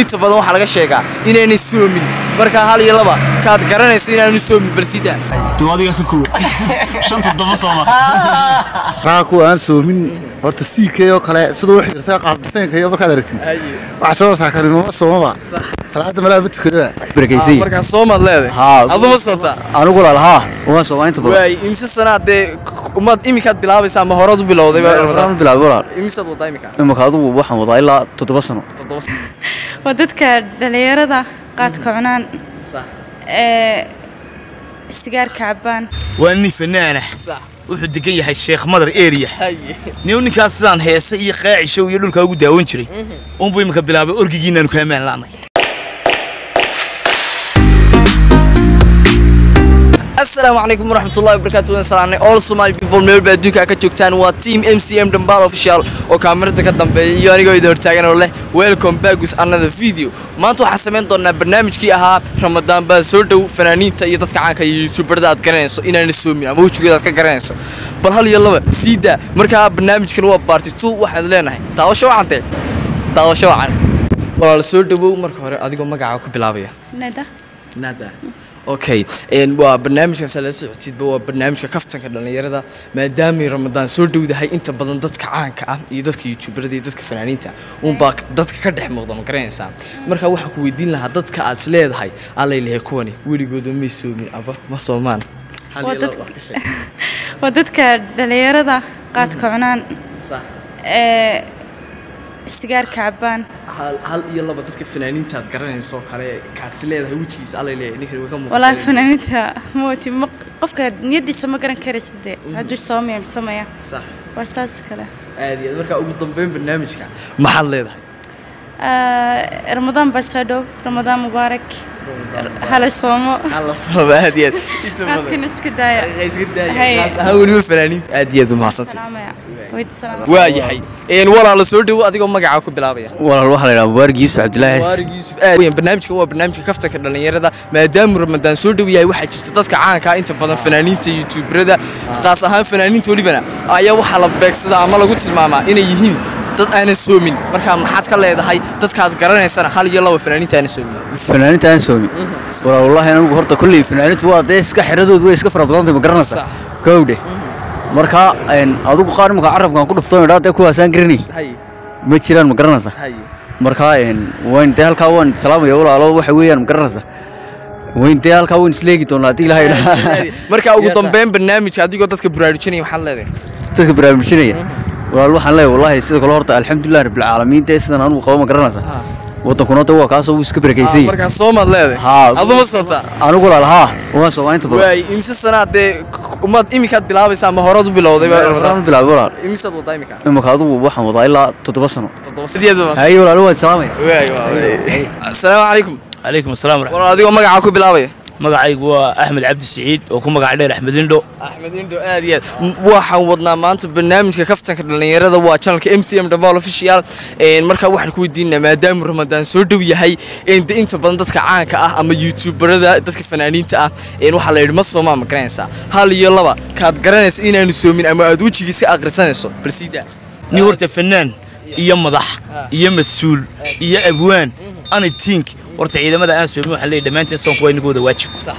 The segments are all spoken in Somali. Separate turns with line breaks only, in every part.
inta badan waxa laga sheegaa inaanay soomin marka hal iyo laba kaad garanayso inaanu soomin balsida
adiga ka kuwa shanta daba Soomaa
raaku aan soomin horta siikeeyo kale sidoo xirtaa qaadsanka iyo markaad aragtid waxa soo saarimo Soomaa salaada malaabad tukada
barkaysay marka Soomaad leedahay aduma soota
anigu lahaa waa Soomaa inta badan
way imsa sanaade umad imika bilaabaysa ama horadu bilowday
Ramadan bilaaway
imsa wada imika
adu waxaan wadaa ilaa 7 sano
wadadka dhalinyarada qaadka cunaan
صح
sigaar kaabaan
waani fanaana
صح
wuxuu degan yahay Sheekh Madar area
haye
ninkaas sidaan heesa iyo qaacisho iyo dhulka ugu daawan jiray buu imika bilaabay orgigiinaan ku amaan laanay
السلام عليكم ورحمة الله وبركاته. سلام all Somali people meel baa adduunka ka joogtaan waa team MCM Dambal official oo kaamirada ka dambeeyay iyo aniga idin hortaagan oo leh welcome back with another video. Maanta waxaan sameyn doonaa barnaamijkii ahaa Ramadan baa soo dhow fanaaniinta iyo dadka caanka iyo YouTuberada aad garanayso inaan soomin ama wajigooda aad ka garanayso bal hal iyo laba siida markaa barnaamijkan waa part 2 waxaan leenahay daawasho wacan walaal soo dhawow marka hore adigoo magacaaga ku bilaabaya nada okay waa barnaamijkan sala socodsiidba waa barnaamijka kaftanka dhalinyarada maadaama Ramadan soo dhowdahay inta badan dadka caanka ah iyo dadka YouTuberada iyo dadka fanaaniinta baa dadka ka dhex muuqda ma garanaysaa marka waxaan ku weydiin lahaa dadka aad leedahay aleeyahay kuwani weligooda ma soomin aba ma soomaan
waa dadka dhalinyarada qaadka cunaan
صح
sigaar kaabaan
hal iyo laba dadka fanaaniinta aad garanayso kale kaad leedahay wajigiisa aleeyahay ninka way ka muuqdaa
walaal fanaaniinta mooti qofka niyadiisa ma garan karaysid haduu soomiyo sameeya
صح
warsaas kale
aad iyo marka ugu dambeyn barnaamijka maxaad leedahay
Ramadan basado Ramadan mubaarak hala soomo
aad iyo
qaadkan iska daaya
weliba fanaaniinta aad iyo mahadsantahay waayahay walaal soo dhawo adigoo magacaaga ku bilaabaya
walaal waxa la yiraahdaa Waarg Yuusuf Cabdullaahi
barnaamijkan waa barnaamijka kaftanka dhalinyarada maadaama Ramadan soo dhow yahay waxa jirta dadka caanka inta badan fanaaniinta YouTuberada qaas ahaan fanaaniinta walibana ayaa waxa la beegsadaa ama lagu tilmaamaa inay yihiin dad aan soomin marka maxaad ka leedahay dadka aad garanaysana hal iyo laba fanaaniinta aan
soomin wallahi anigu horta kulli fanaaniintu waa dee iska xiradoodu way iska farabadan ma garanaysaa kowde marka adigu qaar marka carabkan ku dhufto idhaad kuwaasaan garini ma jiraan ma garanaysaa marka waan dee halka waan salaamaya walaalo waxa weeyaan ma garanaysaa waan dee halka waan isleegi doonaa hadii ilaahay
marka ugu dambeyn barnaamijka adigoo dadka baraarujinaya maxaad leedahay
dadka baraarujinaya walaal waxaan leeyahay wallahi sidoo kale horta alxamdulillah rabbil caalamiin sidaan anigu qabo ma garanaysaa wadankuna waa kaasoo iska barkaysay
marka Soomaad leedahay aduma soota
anigu lahaa waa Soomaa inta badan
way imsa sanaade umad imika bilaabaysa ama horadu bilowday
Ramadan bilaaway
imsa wada
imika adu waxaan wadaa ilaa 7 sano
hay
walaal waa salaamay
assalaamu calaykum
عليكم السلام ورحمة
الله adigoo magacaaga ku bilaabaya
magacaygu waa Axmed Cabdi Saciid oo ku magac dheer Axmed Indo
aad iyo waxaan wadnaa maanta barnaamijka kaftanka dhalinyarada waa channelka MCM Dambal official marka waxaan ku weydiinaa maadaama Ramadan soo dhow yahay inta badan dadka caanka ah ama YouTuberada dadka fanaaniinta ah waxa la yiri ma Soomaa ma garanaysaa hal iyo laba kaad garanayso inaanu soomin ama aad wajigiisa aqrisanayso balsida
ni horta fanaan iyo madax iyo mas'uul iyo abwaan ani think horta ciidamada aan soomin waxa leeyahay dhamaanteen soonku way nagooda waajib
صح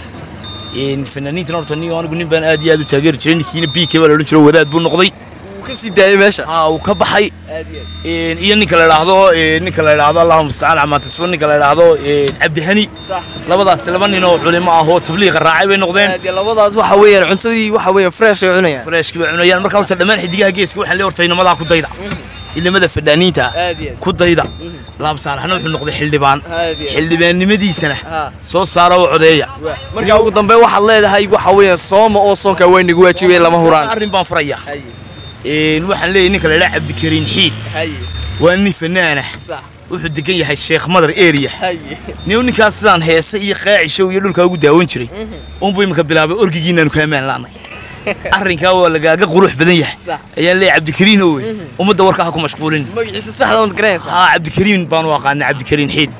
fanaaniinta horta anigu nin baan aad iyo aad u taageer jiray ninkiina BK baa la oran jiray wadaad buu noqday
ka sii daayay meesha
uu ka baxay iyo ninka la yiraahdo Allahu musta'an ama tasfir ninka la yiraahdo Cabdi Hani
صح
labadaas laba nin oo culimo ah oo tabliiq raacay bay noqdeen
labadaas waxa weeyaan cuntadii waxa weeyaan fresh ay cunayaan
marka horta dhamaan xidigaha geeska waxa la hortay nimada ku dayda ilimada fanaaniinta ku dayda laabsaarxana wuxuu noqday xildhibaannimadiisana soo saara oo codeeya
marka ugu dambeyn waxa leedahay waxa weeyaan Soomaa oo soonka way nagu waajibay lama huraan
arrin baan furaya waxaan leeyahay ninka la yiraahdo Cabdi Kariin Xiid waa nin fanaana wuxuu degan yahay Sheekh Madar area ninkaas sidaan heesa iyo qaacisho iyo dhulka ugu daawan jiray buu imika bilaabay orgigiinaan ku amaan laanay arrinka waa lagaaga qurux badan yahay ayaan leeyahay Cabdi Kariin oo umada warka ku mashquulin
magaciisa saxda oo garanaysaa
Cabdi Kariin baan u aqaan Cabdi Kariin Xiid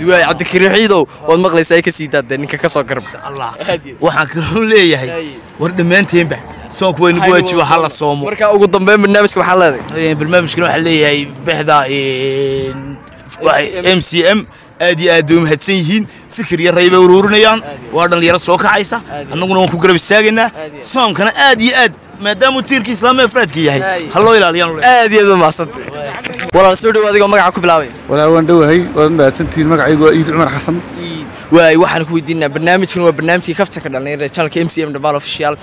way Cabdi Kariin Xiidow oo maqlaysaa ka sii daad ninka ka soo garab
Allah waxaan ka leeyahay war dhamaanteenba soonku way nagu waajiba hala soomo
marka ugu dambeyn barnaamijka waxa leedahay
barnaamijkan waxa leeyahay bahda MCM aad iyo aad bay mahadsan yihiin fikir yar ay ururinayaan waa dhalinyaro soo kacaysa annaguna waan ku garab istaagaynaa soomkana aad iyo aad maadaama tiirka islaamka afraadka yahay hal loo ilaaliyaan
aad iyo aad maasantay walaal soo dhawaad adiga magaca ku bilaabay
walaal waan dhawahay waan mahadsantiin magacaygu waa Iid Cumar Xasan
waay waxaan ku weydiinaa barnaamijkan waa barnaamijkii kaftanka dhalinyarada channelka MCM Dambal Official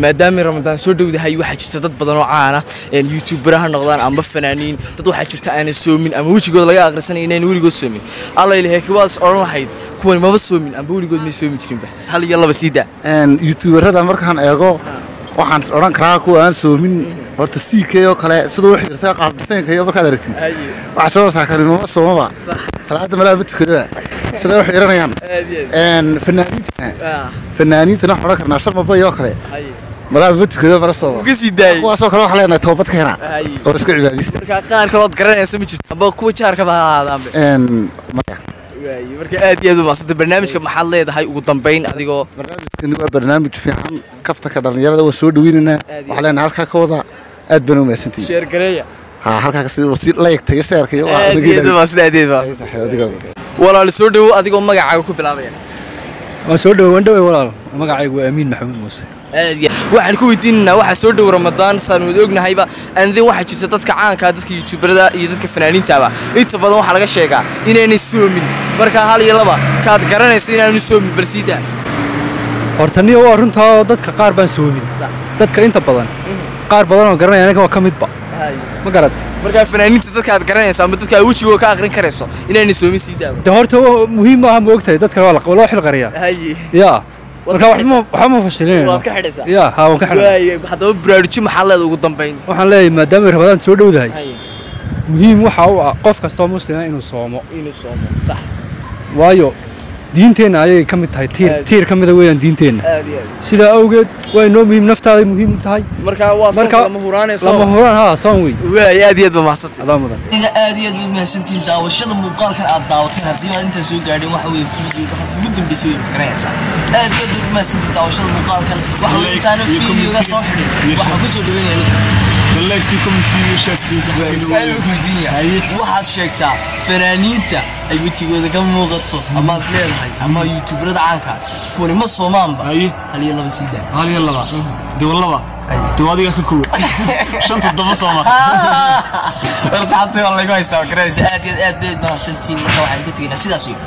maadaama Ramadan soo dhawdahay waxa jirta dad badan oo caan ah YouTuberaha noqdaan ama fanaaniin dad waxa jirta aan soomin ama wajigooda laga aqrisanay inaan weligood soomin alla ilaahay kuwaas oran lahayd kuwan maba soomin ama weligood ma soomi jirin ba hal iyo laba sida
YouTuberada markaan eego waxaan oran karaa kuwa aan soomin horta siikeeyo kale sidoo wax jirta qaabdhisanka iyo markaad aragtid waxa soo saakarimo soomaba salaada malaaba tukada sida wax yaranayaan fanaaniinta wax oran karnaa sharmaba iyo kale malaaba tukada mara sooba
uga sii daayay
kuwaasoo kale wax leenahay toobad keena oo isku cibaadaysta
marka qaar kale oo garanaysa ma jirto amba kuwa jaarka baadaanbe marka aad iyo aad u maasanta barnaamijka maxaad leedahay ugu dambeyn adigoo
barnaamijkani waa barnaamij fiican kaftanka dhalinyarada waa soo dhaweynayna waxaa leenahay halkaa ka wada aad baan u mahadsantihiin
sheer gareeya
halkaa si la egtay sheerka iyo
walaal soo dhawo adigoo magacaaga ku bilaabaya
waan soo dhawo walaal magacaygu waa Amiin Maxamed Muuse
waxaan ku weydiinaa waxa soo dhaw Ramadan saan wada ognahayba andin waxa jirta dadka caanka dadka YouTuberada iyo dadka fanaaniinta ba inta badan waxa laga sheegaa inaanay soomin marka hal iyo laba kaad garanayso inaanu soomin balsiida
horta niyo waa runtaa dadka qaar baan soomin dadka inta badan qaar badan oo garanaya anaga waa kamid ba ma garad
marka fanaaniinta dadka aad garanayso ama dadka wajigooda ka aqrin karayso inaanay soomin siida
de horta muhiim ah ma ogtahay dadka waa loo xil qariya ya marka waxa ma fashileen
waad ka xidhaysaa
ya ha waan ka xidhay
hadaba barnaamijyo maxaa leedahay ugu dambeyn
waxaan leeyahay maadaama Ramadan soo dhawdahay muhiim waxa uu ah qof kasta oo muslim inuu soomo
sax
waayo diinteena ayay ka mid tahay tiir ka mid ah weeyaan diinteena sida awgeed way noo muhiim naftaada muhiim tahay
marka waa lama huraan
ha soon
way aad iyo aad mahadsantahay
adamada
aad iyo aad mahadsantiin daawashada muuqaalkan aad daawateen haddii aad inta soo gaadheen waxa weeye fiidiyowga ugu dambeysay way garanaysaa aad iyo aad mahadsantiin daawashada muuqaalkan waxa weeye intaan fiidiyowga soo xidhin waxa ku soo dhaweynaya
لايكتكم في شكلكم
اسألوا الدنيا واحد شيكتا فنانينتا أي وجهه كم موقته أما سليل هاي أما يوتيوبر عنك كوني ما صومان بقى هل يلا بسيدا
هل يلا بقى دي والله بقى توادي كوكو شنطة ضبط صوما
رصعتي والله كويس كريس أدي ما سنتين ما واحد قلت لنا سيدا